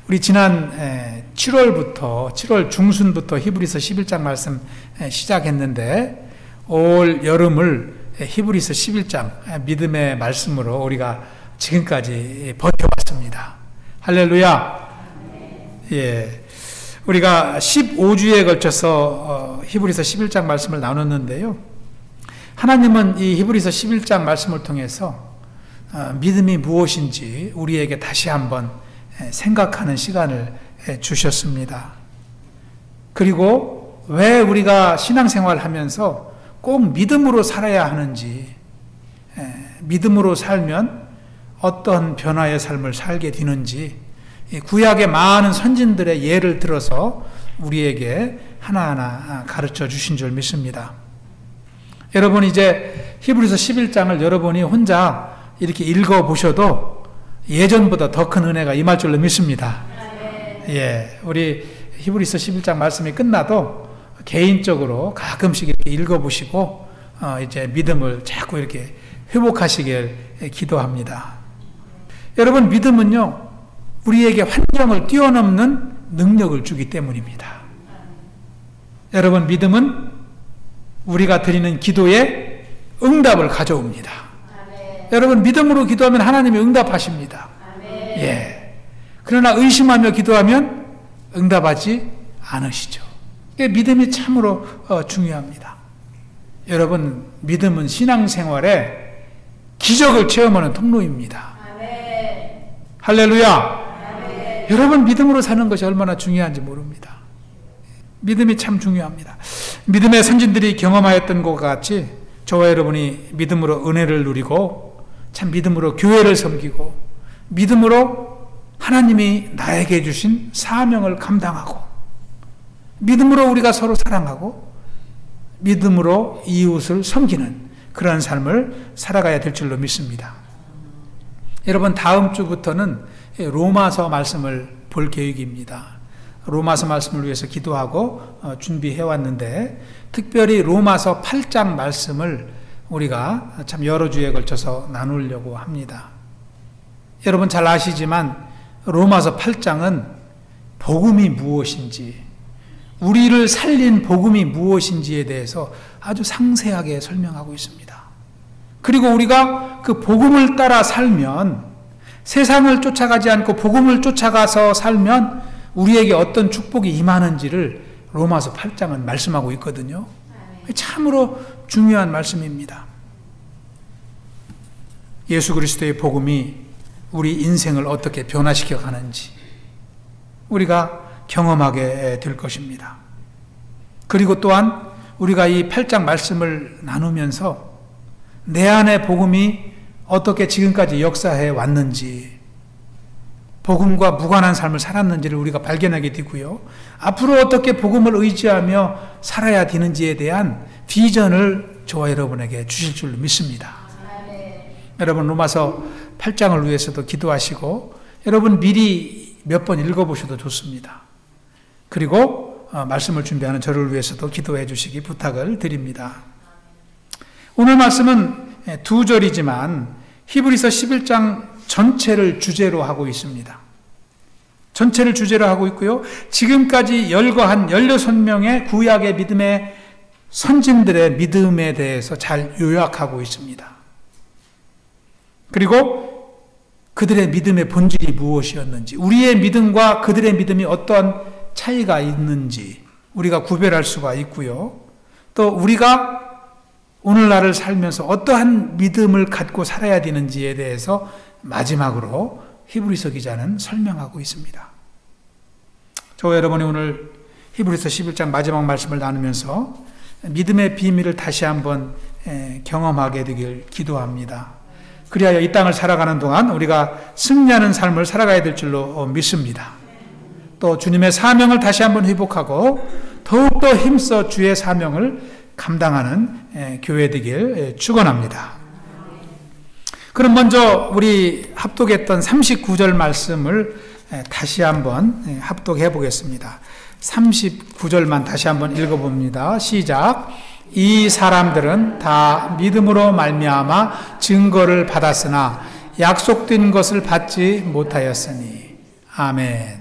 우리 지난 7월 중순부터 히브리서 11장 말씀 시작했는데 올 여름을 히브리서 11장 믿음의 말씀으로 우리가 지금까지 버텨왔습니다. 할렐루야. 예, 우리가 15주에 걸쳐서 히브리서 11장 말씀을 나눴는데요. 하나님은 이 히브리서 11장 말씀을 통해서 믿음이 무엇인지 우리에게 다시 한번 생각하는 시간을 주셨습니다. 그리고 왜 우리가 신앙생활을 하면서 꼭 믿음으로 살아야 하는지, 믿음으로 살면 어떤 변화의 삶을 살게 되는지 구약의 많은 선진들의 예를 들어서 우리에게 하나하나 가르쳐 주신 줄 믿습니다. 여러분, 이제 히브리서 11장을 여러분이 혼자 이렇게 읽어보셔도 예전보다 더 큰 은혜가 임할 줄로 믿습니다. 예, 우리 히브리서 11장 말씀이 끝나도 개인적으로 가끔씩 이렇게 읽어보시고 이제 믿음을 자꾸 이렇게 회복하시길 기도합니다. 여러분, 믿음은요, 우리에게 환경을 뛰어넘는 능력을 주기 때문입니다. 여러분, 믿음은 우리가 드리는 기도에 응답을 가져옵니다. 여러분, 믿음으로 기도하면 하나님이 응답하십니다. 예. 그러나 의심하며 기도하면 응답하지 않으시죠. 믿음이 참으로 중요합니다. 여러분, 믿음은 신앙생활에 기적을 체험하는 통로입니다. 할렐루야. 여러분, 믿음으로 사는 것이 얼마나 중요한지 모릅니다. 믿음이 참 중요합니다. 믿음의 선진들이 경험하였던 것 같이 저와 여러분이 믿음으로 은혜를 누리고 참 믿음으로 교회를 섬기고 믿음으로 하나님이 나에게 주신 사명을 감당하고 믿음으로 우리가 서로 사랑하고 믿음으로 이웃을 섬기는 그런 삶을 살아가야 될 줄로 믿습니다. 여러분, 다음 주부터는 로마서 말씀을 볼 계획입니다. 로마서 말씀을 위해서 기도하고 준비해 왔는데 특별히 로마서 8장 말씀을 우리가 참 여러 주에 걸쳐서 나누려고 합니다. 여러분 잘 아시지만 로마서 8장은 복음이 무엇인지, 우리를 살린 복음이 무엇인지에 대해서 아주 상세하게 설명하고 있습니다. 그리고 우리가 그 복음을 따라 살면, 세상을 쫓아가지 않고 복음을 쫓아가서 살면 우리에게 어떤 축복이 임하는지를 로마서 8장은 말씀하고 있거든요. 참으로 중요한 말씀입니다. 예수 그리스도의 복음이 우리 인생을 어떻게 변화시켜 가는지 우리가 경험하게 될 것입니다. 그리고 또한 우리가 이 8장 말씀을 나누면서 내 안에 복음이 어떻게 지금까지 역사해 왔는지, 복음과 무관한 삶을 살았는지를 우리가 발견하게 되고요. 앞으로 어떻게 복음을 의지하며 살아야 되는지에 대한 비전을 저와 여러분에게 주실 줄 믿습니다. 여러분, 로마서 8장을 위해서도 기도하시고 여러분 미리 몇 번 읽어보셔도 좋습니다. 그리고 말씀을 준비하는 저를 위해서도 기도해 주시기 부탁을 드립니다. 오늘 말씀은 두 절이지만 히브리서 11장 전체를 주제로 하고 있습니다. 전체를 주제로 하고 있고요. 지금까지 열거한 16명의 구약의 믿음의 선진들의 믿음에 대해서 잘 요약하고 있습니다. 그리고 그들의 믿음의 본질이 무엇이었는지, 우리의 믿음과 그들의 믿음이 어떠한 차이가 있는지 우리가 구별할 수가 있고요. 또 우리가 오늘날을 살면서 어떠한 믿음을 갖고 살아야 되는지에 대해서 마지막으로 히브리서 기자는 설명하고 있습니다. 저와 여러분이 오늘 히브리서 11장 마지막 말씀을 나누면서 믿음의 비밀을 다시 한번 경험하게 되길 기도합니다. 그리하여 이 땅을 살아가는 동안 우리가 승리하는 삶을 살아가야 될 줄로 믿습니다. 또 주님의 사명을 다시 한번 회복하고 더욱더 힘써 주의 사명을 감당하는 교회 되길 축원합니다. 그럼 먼저 우리 합독했던 39절 말씀을 다시 한번 합독해 보겠습니다. 39절만 다시 한번 읽어봅니다. 시작. 이 사람들은 다 믿음으로 말미암아 증거를 받았으나 약속된 것을 받지 못하였으니. 아멘.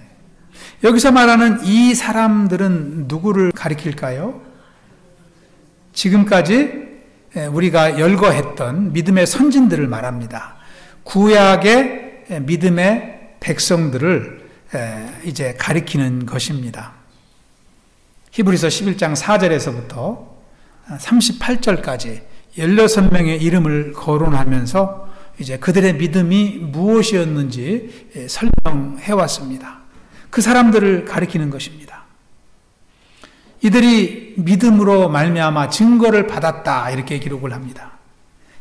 여기서 말하는 이 사람들은 누구를 가리킬까요? 지금까지 우리가 열거했던 믿음의 선진들을 말합니다. 구약의 믿음의 백성들을 이제 가리키는 것입니다. 히브리서 11장 4절에서부터 38절까지 16명의 이름을 거론하면서 이제 그들의 믿음이 무엇이었는지 설명해 왔습니다. 그 사람들을 가리키는 것입니다. 이들이 믿음으로 말미암아 증거를 받았다 이렇게 기록을 합니다.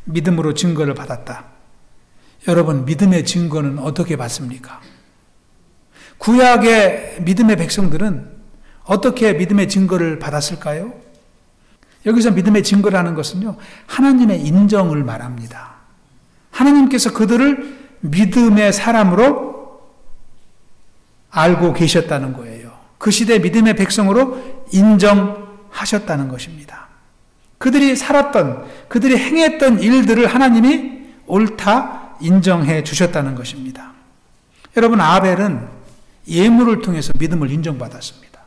믿음으로 증거를 받았다. 여러분, 믿음의 증거는 어떻게 받습니까? 구약의 믿음의 백성들은 어떻게 믿음의 증거를 받았을까요? 여기서 믿음의 증거라는 것은요, 하나님의 인정을 말합니다. 하나님께서 그들을 믿음의 사람으로 알고 계셨다는 거예요. 그 시대 믿음의 백성으로 인정하셨다는 것입니다. 그들이 살았던, 그들이 행했던 일들을 하나님이 옳다 인정해 주셨다는 것입니다. 여러분, 아벨은 예물을 통해서 믿음을 인정받았습니다.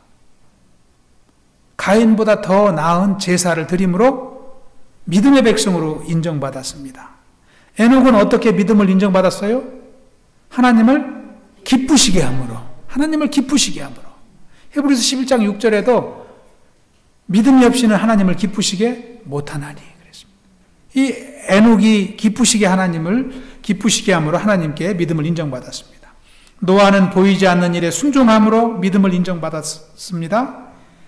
가인보다 더 나은 제사를 드림으로 믿음의 백성으로 인정받았습니다. 에녹은 어떻게 믿음을 인정받았어요? 하나님을 기쁘시게 함으로. 하나님을 기쁘시게 함으로. 히브리서 11장 6절에도 믿음이 없이는 하나님을 기쁘시게 못하나니 그랬습니다. 이 에녹이 기쁘시게 함으로 하나님께 믿음을 인정받았습니다. 노아는 보이지 않는 일에 순종함으로 믿음을 인정받았습니다.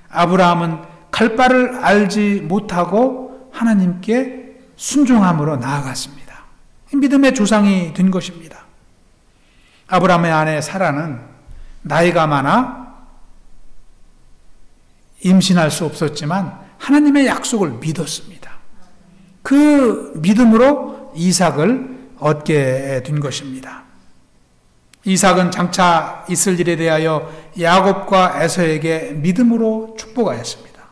아브라함은 갈 바를 알지 못하고 하나님께 순종함으로 나아갔습니다. 믿음의 조상이 된 것입니다. 아브라함의 아내 사라는 나이가 많아 임신할 수 없었지만 하나님의 약속을 믿었습니다. 그 믿음으로 이삭을 얻게 된 것입니다. 이삭은 장차 있을 일에 대하여 야곱과 에서에게 믿음으로 축복하였습니다.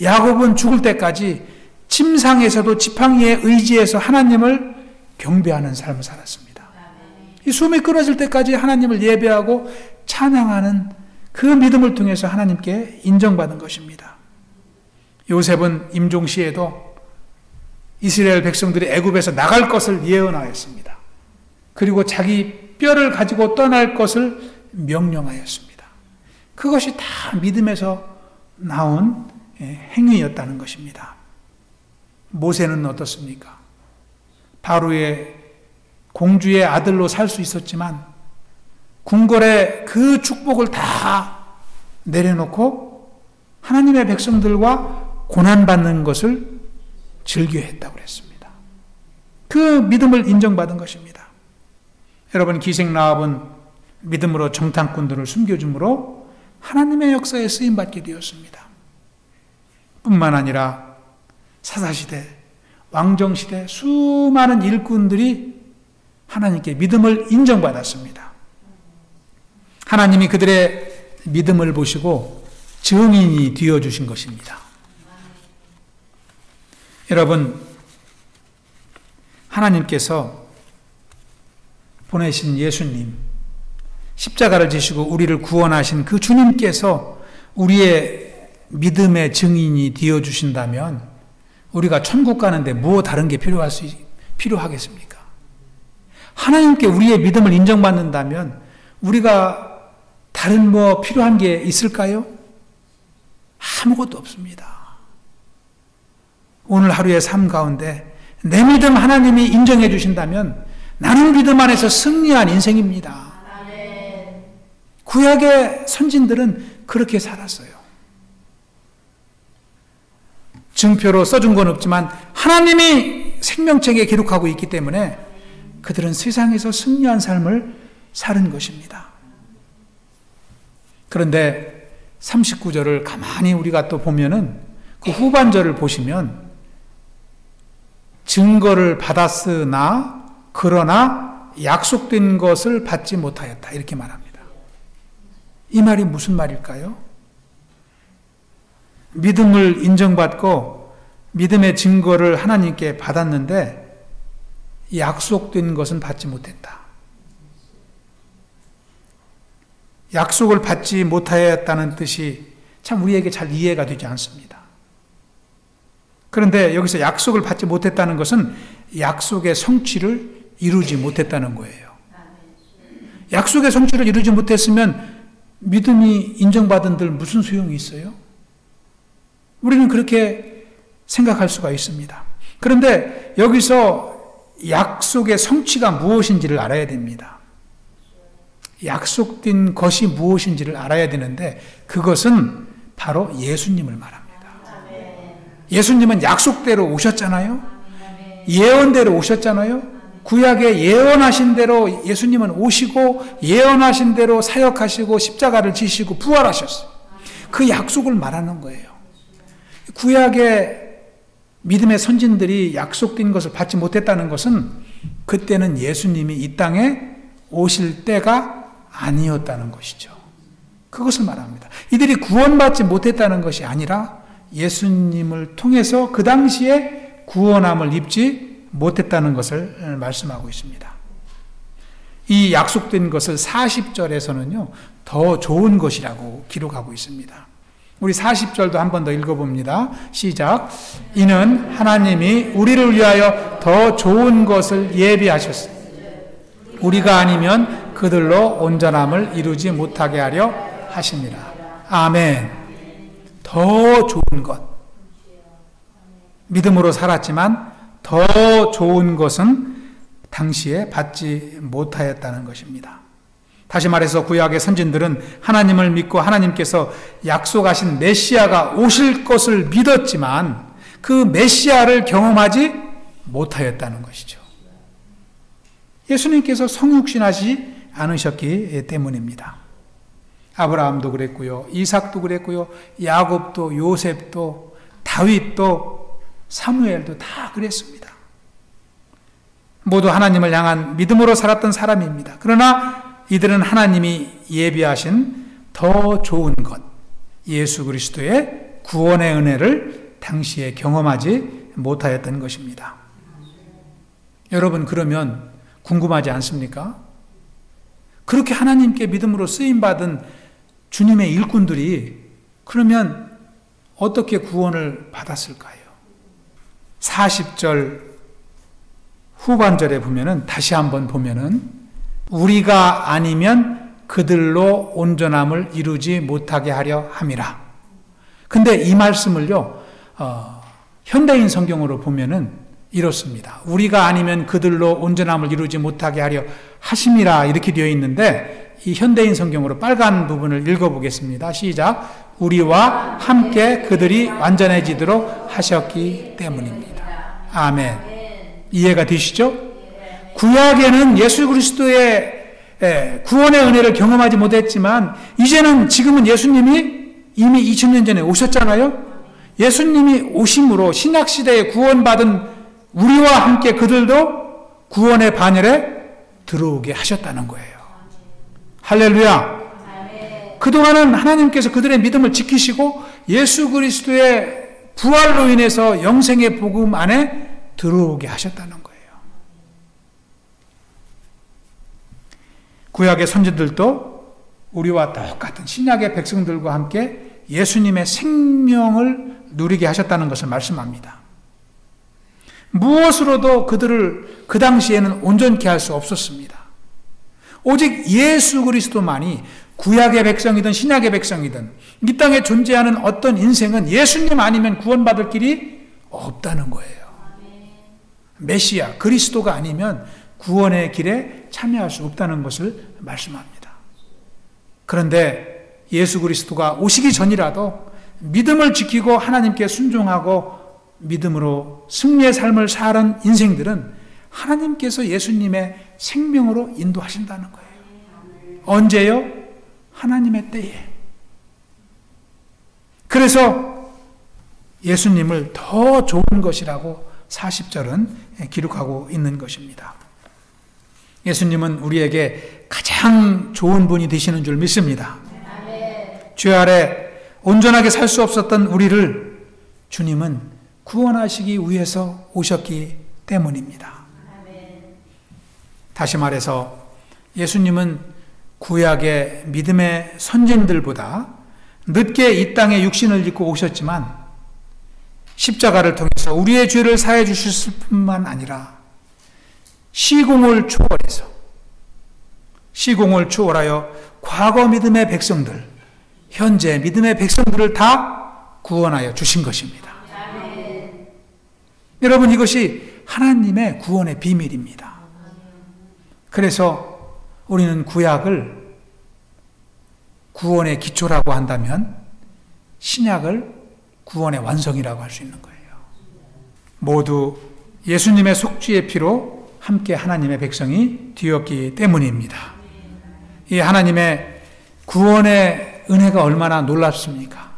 야곱은 죽을 때까지 침상에서도 지팡이에 의지해서 하나님을 경배하는 삶을 살았습니다. 이 숨이 끊어질 때까지 하나님을 예배하고 찬양하는 그 믿음을 통해서 하나님께 인정받은 것입니다. 요셉은 임종시에도 이스라엘 백성들이 애굽에서 나갈 것을 예언하였습니다. 그리고 자기 뼈를 가지고 떠날 것을 명령하였습니다. 그것이 다 믿음에서 나온 행위였다는 것입니다. 모세는 어떻습니까? 바로의 공주의 아들로 살 수 있었지만 궁궐의 그 축복을 다 내려놓고 하나님의 백성들과 고난받는 것을 즐겨했다고 그랬습니다. 그 믿음을 인정받은 것입니다. 여러분, 기생라합은 믿음으로 정탐꾼들을 숨겨줌으로 하나님의 역사에 쓰임받게 되었습니다. 뿐만 아니라 사사시대, 왕정시대 수많은 일꾼들이 하나님께 믿음을 인정받았습니다. 하나님이 그들의 믿음을 보시고 증인이 되어주신 것입니다. 여러분, 하나님께서 보내신 예수님, 십자가를 지시고 우리를 구원하신 그 주님께서 우리의 믿음의 증인이 되어주신다면 우리가 천국 가는데 무엇 다른 게 필요하겠습니까? 하나님께 우리의 믿음을 인정받는다면 우리가 다른 뭐 필요한 게 있을까요? 아무것도 없습니다. 오늘 하루의 삶 가운데 내 믿음 하나님이 인정해 주신다면 나는 믿음 안에서 승리한 인생입니다. 구약의 선진들은 그렇게 살았어요. 증표로 써준 건 없지만 하나님이 생명책에 기록하고 있기 때문에 그들은 세상에서 승리한 삶을 사는 것입니다. 그런데 39절을 가만히 우리가 또 보면은 그 후반절을 보시면 증거를 받았으나 그러나 약속된 것을 받지 못하였다 이렇게 말합니다. 이 말이 무슨 말일까요? 믿음을 인정받고 믿음의 증거를 하나님께 받았는데 약속된 것은 받지 못했다. 약속을 받지 못하였다는 뜻이 참 우리에게 잘 이해가 되지 않습니다. 그런데 여기서 약속을 받지 못했다는 것은 약속의 성취를 이루지 못했다는 거예요. 약속의 성취를 이루지 못했으면 믿음이 인정받은들 무슨 소용이 있어요? 우리는 그렇게 생각할 수가 있습니다. 그런데 여기서 약속의 성취가 무엇인지를 알아야 됩니다. 약속된 것이 무엇인지를 알아야 되는데 그것은 바로 예수님을 말합니다. 예수님은 약속대로 오셨잖아요. 예언대로 오셨잖아요. 구약에 예언하신 대로 예수님은 오시고 예언하신 대로 사역하시고 십자가를 지시고 부활하셨어요. 그 약속을 말하는 거예요. 구약의 믿음의 선진들이 약속된 것을 받지 못했다는 것은 그때는 예수님이 이 땅에 오실 때가 아니었다는 것이죠. 그것을 말합니다. 이들이 구원받지 못했다는 것이 아니라 예수님을 통해서 그 당시에 구원함을 입지 못했다는 것을 말씀하고 있습니다. 이 약속된 것을 40절에서는요, 더 좋은 것이라고 기록하고 있습니다. 우리 40절도 한 번 더 읽어봅니다. 시작. 이는 하나님이 우리를 위하여 더 좋은 것을 예비하셨으니 우리가 아니면 그들로 온전함을 이루지 못하게 하려 하십니다. 아멘. 더 좋은 것. 믿음으로 살았지만 더 좋은 것은 당시에 받지 못하였다는 것입니다. 다시 말해서 구약의 선진들은 하나님을 믿고 하나님께서 약속하신 메시아가 오실 것을 믿었지만 그 메시아를 경험하지 못하였다는 것이죠. 예수님께서 성육신하지 않으셨기 때문입니다. 아브라함도 그랬고요. 이삭도 그랬고요. 야곱도 요셉도 다윗도 사무엘도 다 그랬습니다. 모두 하나님을 향한 믿음으로 살았던 사람입니다. 그러나 이들은 하나님이 예비하신 더 좋은 것, 예수 그리스도의 구원의 은혜를 당시에 경험하지 못하였던 것입니다. 여러분, 그러면 궁금하지 않습니까? 그렇게 하나님께 믿음으로 쓰임받은 주님의 일꾼들이 그러면 어떻게 구원을 받았을까요? 40절 후반절에 보면은, 다시 한번 보면은, 우리가 아니면 그들로 온전함을 이루지 못하게 하려 함이라. 근데 이 말씀을요, 현대인 성경으로 보면은 이렇습니다. 우리가 아니면 그들로 온전함을 이루지 못하게 하려 하심이라 이렇게 되어 있는데, 이 현대인 성경으로 빨간 부분을 읽어보겠습니다. 시작. 우리와 함께 그들이 완전해지도록 하셨기 때문입니다. 아멘. 이해가 되시죠? 구약에는 예수 그리스도의 구원의 은혜를 경험하지 못했지만 이제는 지금은 예수님이 이미 2000년 전에 오셨잖아요. 예수님이 오심으로 신약시대에 구원받은 우리와 함께 그들도 구원의 반열에 들어오게 하셨다는 거예요. 할렐루야. 그동안은 하나님께서 그들의 믿음을 지키시고 예수 그리스도의 부활로 인해서 영생의 복음 안에 들어오게 하셨다는 거예요. 구약의 선지들도 우리와 똑같은 신약의 백성들과 함께 예수님의 생명을 누리게 하셨다는 것을 말씀합니다. 무엇으로도 그들을 그 당시에는 온전케 할 수 없었습니다. 오직 예수 그리스도만이 구약의 백성이든 신약의 백성이든 이 땅에 존재하는 어떤 인생은 예수님 아니면 구원받을 길이 없다는 거예요. 메시아, 그리스도가 아니면 구원의 길에 참여할 수 없다는 것을 말씀합니다. 그런데 예수 그리스도가 오시기 전이라도 믿음을 지키고 하나님께 순종하고 믿음으로 승리의 삶을 사는 인생들은 하나님께서 예수님의 생명으로 인도하신다는 거예요. 언제요? 하나님의 때에. 그래서 예수님을 더 좋은 것이라고 40절은 기록하고 있는 것입니다. 예수님은 우리에게 가장 좋은 분이 되시는 줄 믿습니다. 죄 아래 온전하게 살 수 없었던 우리를 주님은 구원하시기 위해서 오셨기 때문입니다. 다시 말해서 예수님은 구약의 믿음의 선진들보다 늦게 이 땅에 육신을 입고 오셨지만 십자가를 통해서 우리의 죄를 사해 주셨을 뿐만 아니라 시공을 초월하여 과거 믿음의 백성들, 현재 믿음의 백성들을 다 구원하여 주신 것입니다. 아멘. 여러분, 이것이 하나님의 구원의 비밀입니다. 그래서 우리는 구약을 구원의 기초라고 한다면 신약을 구원의 완성이라고 할 수 있는 거예요. 모두 예수님의 속죄의 피로 함께 하나님의 백성이 되었기 때문입니다. 이 하나님의 구원의 은혜가 얼마나 놀랍습니까?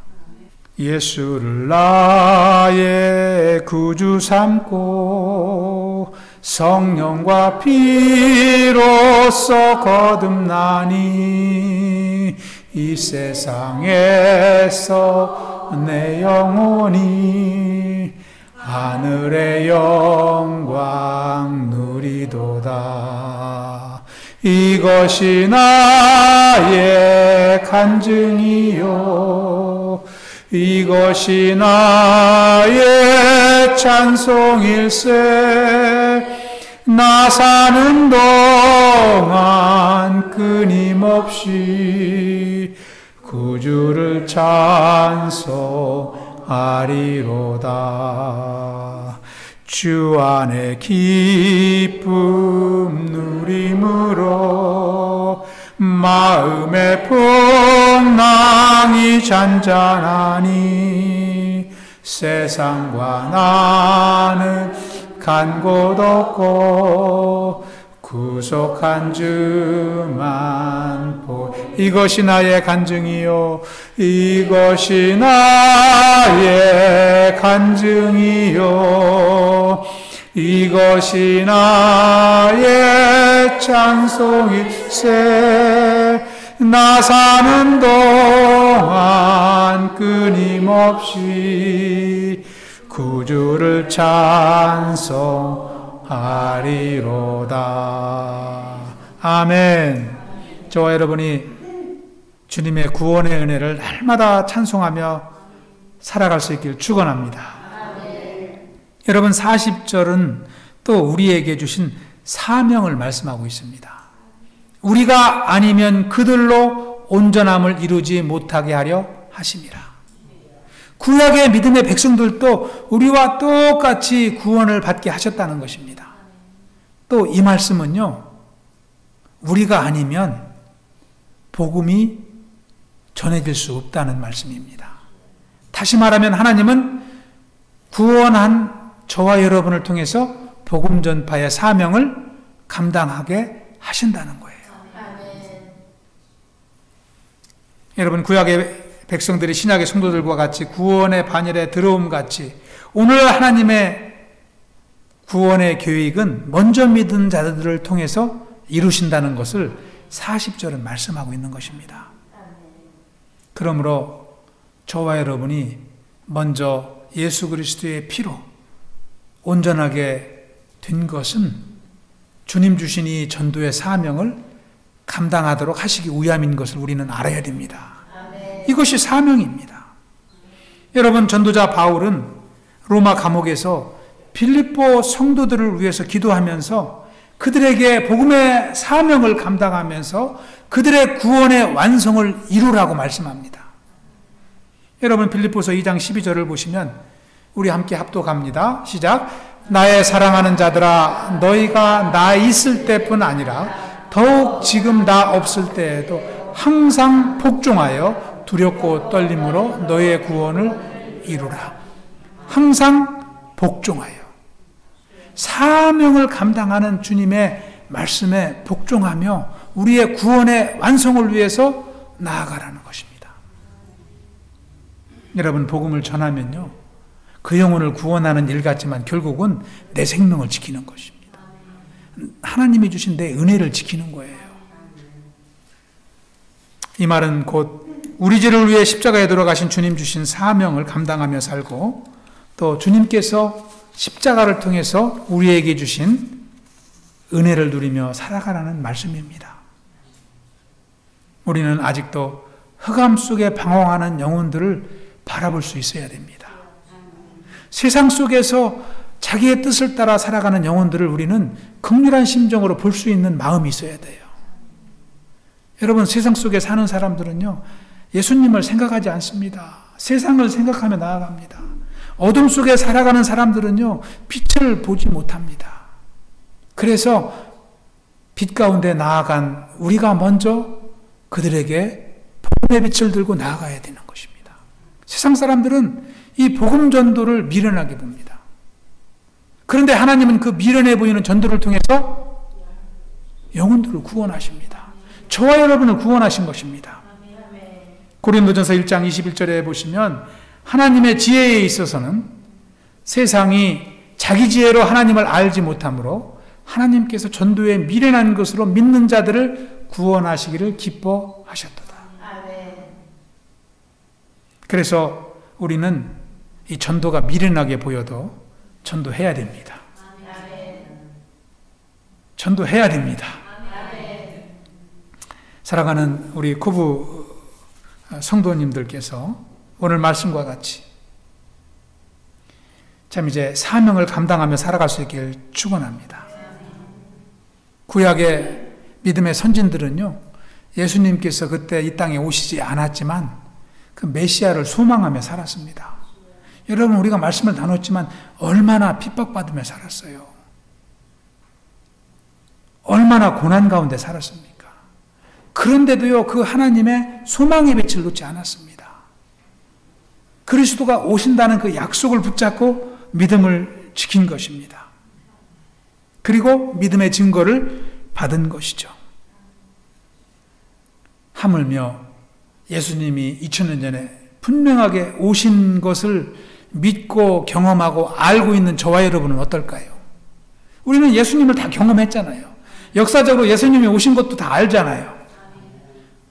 예수를 나의 구주 삼고 성령과 피로써 거듭나니 이 세상에서 내 영혼이 하늘의 영광 누리도다. 이것이 나의 간증이요, 이것이 나의 찬송일세. 나 사는 동안 끊임없이 구주를 찬송하리로다. 주 안에 기쁨 누림으로 마음의 풍랑이 잔잔하니 세상과 나는 간 곳 없고 구속한 주만 이것이 나의 간증이요, 이것이 나의 간증이요, 이것이 나의 찬송일세. 나 사는 동안 끊임없이 구주를 찬송하리로다. 아멘. 저와 여러분이 주님의 구원의 은혜를 날마다 찬송하며 살아갈 수 있길 축원합니다. 여러분, 40절은 또 우리에게 주신 사명을 말씀하고 있습니다. 우리가 아니면 그들로 온전함을 이루지 못하게 하려 하심이라. 구약의 믿음의 백성들도 우리와 똑같이 구원을 받게 하셨다는 것입니다. 또 이 말씀은요, 우리가 아니면 복음이 전해질 수 없다는 말씀입니다. 다시 말하면 하나님은 구원한 저와 여러분을 통해서 복음 전파의 사명을 감당하게 하신다는 거예요. 여러분, 구약의 백성들이 신약의 성도들과 같이 구원의 반열에 들어옴 같이 오늘 하나님의 구원의 계획은 먼저 믿은 자들을 통해서 이루신다는 것을 40절은 말씀하고 있는 것입니다. 그러므로 저와 여러분이 먼저 예수 그리스도의 피로 온전하게 된 것은 주님 주신 이 전도의 사명을 감당하도록 하시기 위함인 것을 우리는 알아야 됩니다. 이것이 사명입니다. 여러분, 전도자 바울은 로마 감옥에서 빌립보 성도들을 위해서 기도하면서 그들에게 복음의 사명을 감당하면서 그들의 구원의 완성을 이루라고 말씀합니다. 여러분, 빌립보서 2장 12절을 보시면 우리 함께 합독합니다. 시작. 나의 사랑하는 자들아, 너희가 나 있을 때뿐 아니라 더욱 지금 나 없을 때에도 항상 복종하여 두렵고 떨림으로 너희의 구원을 이루라. 항상 복종하여. 사명을 감당하는 주님의 말씀에 복종하며 우리의 구원의 완성을 위해서 나아가라는 것입니다. 여러분, 복음을 전하면요, 그 영혼을 구원하는 일 같지만 결국은 내 생명을 지키는 것입니다. 하나님이 주신 내 은혜를 지키는 거예요. 이 말은 곧 우리 죄를 위해 십자가에 돌아가신 주님 주신 사명을 감당하며 살고 또 주님께서 십자가를 통해서 우리에게 주신 은혜를 누리며 살아가라는 말씀입니다. 우리는 아직도 흑암 속에 방황하는 영혼들을 바라볼 수 있어야 됩니다. 세상 속에서 자기의 뜻을 따라 살아가는 영혼들을 우리는 긍휼한 심정으로 볼 수 있는 마음이 있어야 돼요. 여러분, 세상 속에 사는 사람들은요, 예수님을 생각하지 않습니다. 세상을 생각하며 나아갑니다. 어둠 속에 살아가는 사람들은요, 빛을 보지 못합니다. 그래서 빛 가운데 나아간 우리가 먼저 그들에게 복음의 빛을 들고 나아가야 되는 것입니다. 세상 사람들은 이 복음 전도를 미련하게 봅니다. 그런데 하나님은 그 미련해 보이는 전도를 통해서 영혼들을 구원하십니다. 저와 여러분을 구원하신 것입니다. 고린도전서 1장 21절에 보시면 하나님의 지혜에 있어서는 세상이 자기 지혜로 하나님을 알지 못하므로 하나님께서 전도에 미련한 것으로 믿는 자들을 구원하시기를 기뻐하셨도다. 그래서 우리는 이 전도가 미련하게 보여도 전도해야 됩니다. 전도해야 됩니다. 사랑하는 우리 코브 성도님들께서 오늘 말씀과 같이 참 이제 사명을 감당하며 살아갈 수 있기를 축원합니다. 구약의 믿음의 선진들은요, 예수님께서 그때 이 땅에 오시지 않았지만 그 메시아를 소망하며 살았습니다. 여러분, 우리가 말씀을 나눴지만 얼마나 핍박받으며 살았어요. 얼마나 고난 가운데 살았습니까? 그런데도요, 그 하나님의 소망의 빛을 놓지 않았습니다. 그리스도가 오신다는 그 약속을 붙잡고 믿음을 지킨 것입니다. 그리고 믿음의 증거를 받은 것이죠. 하물며 예수님이 2000년 전에 분명하게 오신 것을 믿고 경험하고 알고 있는 저와 여러분은 어떨까요? 우리는 예수님을 다 경험했잖아요. 역사적으로 예수님이 오신 것도 다 알잖아요.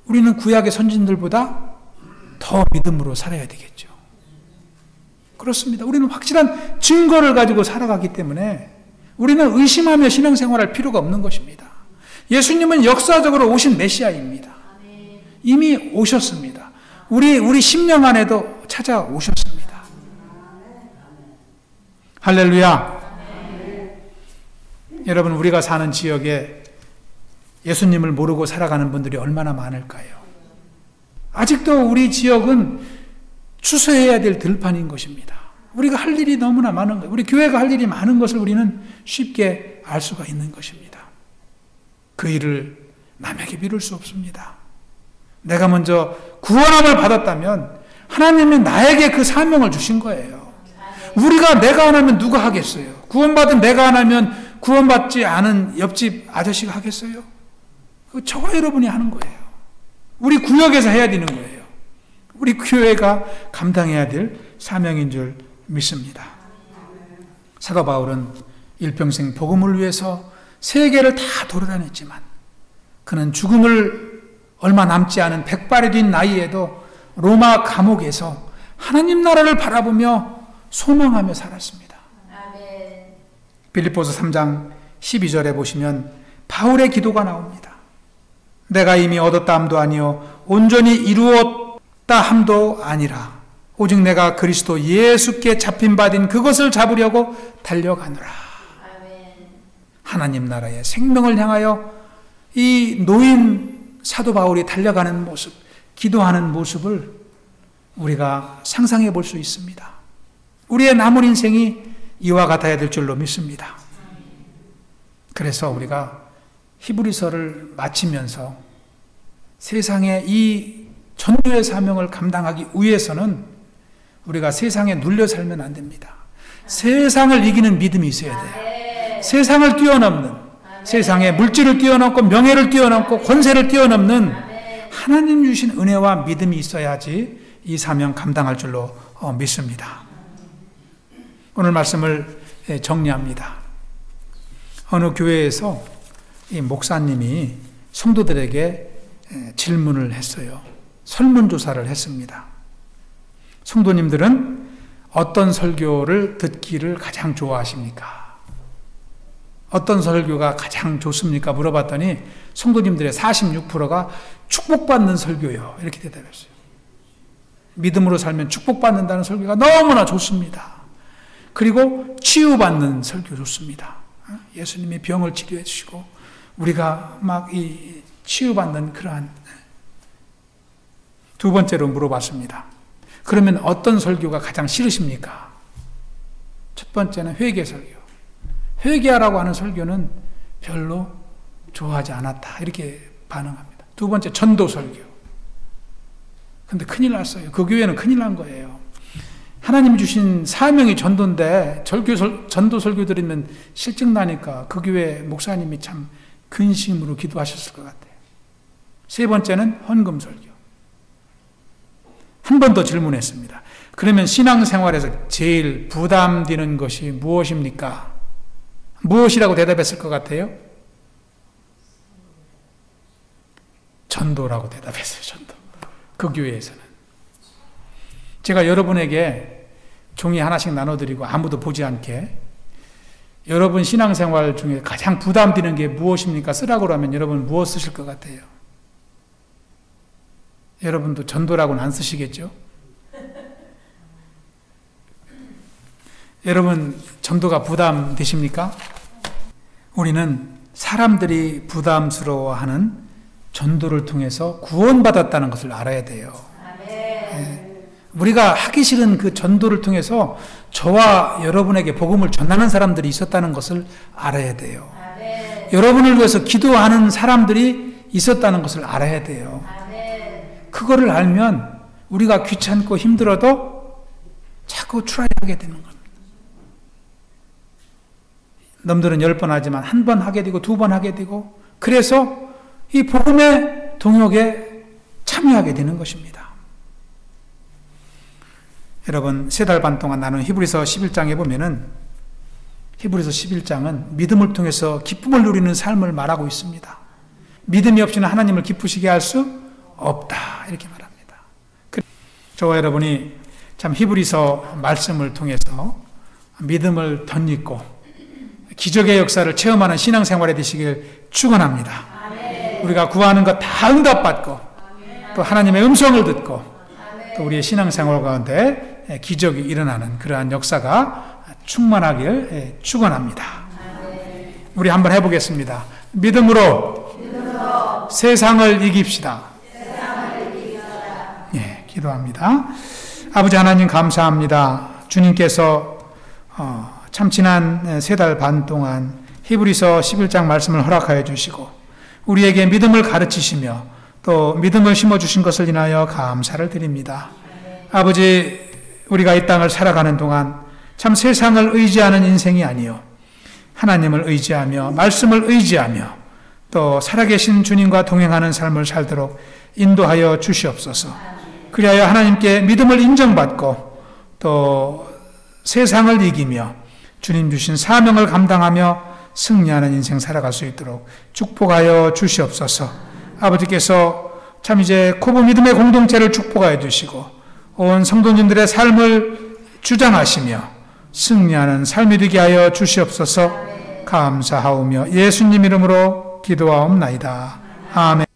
우리는 구약의 선진들보다 더 믿음으로 살아야 되겠죠. 그렇습니다. 우리는 확실한 증거를 가지고 살아가기 때문에 우리는 의심하며 신앙생활할 필요가 없는 것입니다. 예수님은 역사적으로 오신 메시아입니다. 이미 오셨습니다. 우리 심령 안에도 찾아오셨습니다. 할렐루야. 여러분, 우리가 사는 지역에 예수님을 모르고 살아가는 분들이 얼마나 많을까요? 아직도 우리 지역은 추수해야 될 들판인 것입니다. 우리가 할 일이 너무나 많은 거예요. 우리 교회가 할 일이 많은 것을 우리는 쉽게 알 수가 있는 것입니다. 그 일을 남에게 미룰 수 없습니다. 내가 먼저 구원함을 받았다면 하나님이 나에게 그 사명을 주신 거예요. 내가 안 하면 누가 하겠어요? 구원받은 내가 안 하면 구원받지 않은 옆집 아저씨가 하겠어요? 저와 여러분이 하는 거예요. 우리 구역에서 해야 되는 거예요. 우리 교회가 감당해야 될 사명인 줄 믿습니다. 사도 바울은 일평생 복음을 위해서 세계를 다 돌아다녔지만 그는 죽음을 얼마 남지 않은 백발이 된 나이에도 로마 감옥에서 하나님 나라를 바라보며 소망하며 살았습니다. 빌립보서 3장 12절에 보시면 바울의 기도가 나옵니다. 내가 이미 얻었다 함도 아니요 온전히 이루었다 함도 아니라 오직 내가 그리스도 예수께 잡힌 바 된 그것을 잡으려고 달려가노라. 하나님 나라의 생명을 향하여 이 노인 사도 바울이 달려가는 모습, 기도하는 모습을 우리가 상상해 볼 수 있습니다. 우리의 남은 인생이 이와 같아야 될 줄로 믿습니다. 그래서 우리가 히브리서를 마치면서 세상의 이 전도의 사명을 감당하기 위해서는 우리가 세상에 눌려 살면 안 됩니다. 세상을 이기는 믿음이 있어야 돼요. 세상을 뛰어넘는, 세상의 물질을 뛰어넘고 명예를 뛰어넘고 권세를 뛰어넘는 하나님 주신 은혜와 믿음이 있어야지 이 사명 감당할 줄로 믿습니다. 오늘 말씀을 정리합니다. 어느 교회에서 이 목사님이 성도들에게 질문을 했어요. 설문조사를 했습니다. 성도님들은 어떤 설교를 듣기를 가장 좋아하십니까? 어떤 설교가 가장 좋습니까? 물어봤더니 성도님들의 46%가 축복받는 설교요. 이렇게 대답했어요. 믿음으로 살면 축복받는다는 설교가 너무나 좋습니다. 그리고 치유받는 설교 좋습니다. 예수님이 병을 치료해 주시고 우리가 막 이 치유받는 그러한. 두 번째로 물어봤습니다. 그러면 어떤 설교가 가장 싫으십니까? 첫 번째는 회개 설교. 회개하라고 하는 설교는 별로 좋아하지 않았다. 이렇게 반응합니다. 두 번째, 전도 설교. 근데 큰일 났어요. 그 교회는 큰일 난 거예요. 하나님이 주신 사명이 전도인데 전도 설교 들으면 실증 나니까 그 교회 목사님이 참 근심으로 기도하셨을 것 같아요. 세 번째는 헌금 설교. 한 번 더 질문했습니다. 그러면 신앙생활에서 제일 부담되는 것이 무엇입니까? 무엇이라고 대답했을 것 같아요? 전도라고 대답했어요. 전도. 그 교회에서는. 제가 여러분에게 종이 하나씩 나눠드리고 아무도 보지 않게 여러분 신앙생활 중에 가장 부담되는 게 무엇입니까? 쓰라고 하면 여러분 무엇 쓰실 것 같아요? 여러분도 전도라고는 안 쓰시겠죠? 여러분 전도가 부담되십니까? 우리는 사람들이 부담스러워하는 전도를 통해서 구원받았다는 것을 알아야 돼요. 네. 우리가 하기 싫은 그 전도를 통해서 저와 여러분에게 복음을 전하는 사람들이 있었다는 것을 알아야 돼요. 여러분을 위해서 기도하는 사람들이 있었다는 것을 알아야 돼요. 그거를 알면 우리가 귀찮고 힘들어도 자꾸 트라이하게 되는 겁니다. 남들은 10번 하지만 한 번 하게 되고 2번 하게 되고 그래서 이 복음의 동역에 참여하게 되는 것입니다. 여러분 3달 반 동안 나눈 히브리서 11장에 보면은 히브리서 11장은 믿음을 통해서 기쁨을 누리는 삶을 말하고 있습니다. 믿음이 없이는 하나님을 기쁘시게 할 수 없다 이렇게 말합니다. 저와 여러분이 참 히브리서 말씀을 통해서 믿음을 덧입고 기적의 역사를 체험하는 신앙생활이 되시길 축원합니다. 우리가 구하는 것 다 응답받고 또 하나님의 음성을 듣고 또 우리의 신앙생활 가운데 기적이 일어나는 그러한 역사가 충만하길 축원합니다. 우리 한번 해보겠습니다. 믿음으로 세상을 이깁시다. 예, 기도합니다. 아버지 하나님 감사합니다. 주님께서 참 지난 3달 반 동안 히브리서 11장 말씀을 허락하여 주시고 우리에게 믿음을 가르치시며 또 믿음을 심어주신 것을 인하여 감사를 드립니다. 아버지 우리가 이 땅을 살아가는 동안 참 세상을 의지하는 인생이 아니요 하나님을 의지하며 말씀을 의지하며 또 살아계신 주님과 동행하는 삶을 살도록 인도하여 주시옵소서. 그리하여 하나님께 믿음을 인정받고 또 세상을 이기며 주님 주신 사명을 감당하며 승리하는 인생 살아갈 수 있도록 축복하여 주시옵소서. 아버지께서 참 이제 코브 믿음의 공동체를 축복하여 주시고 온 성도님들의 삶을 주장하시며 승리하는 삶이 되게 하여 주시옵소서. 감사하오며 예수님 이름으로 기도하옵나이다. 아멘.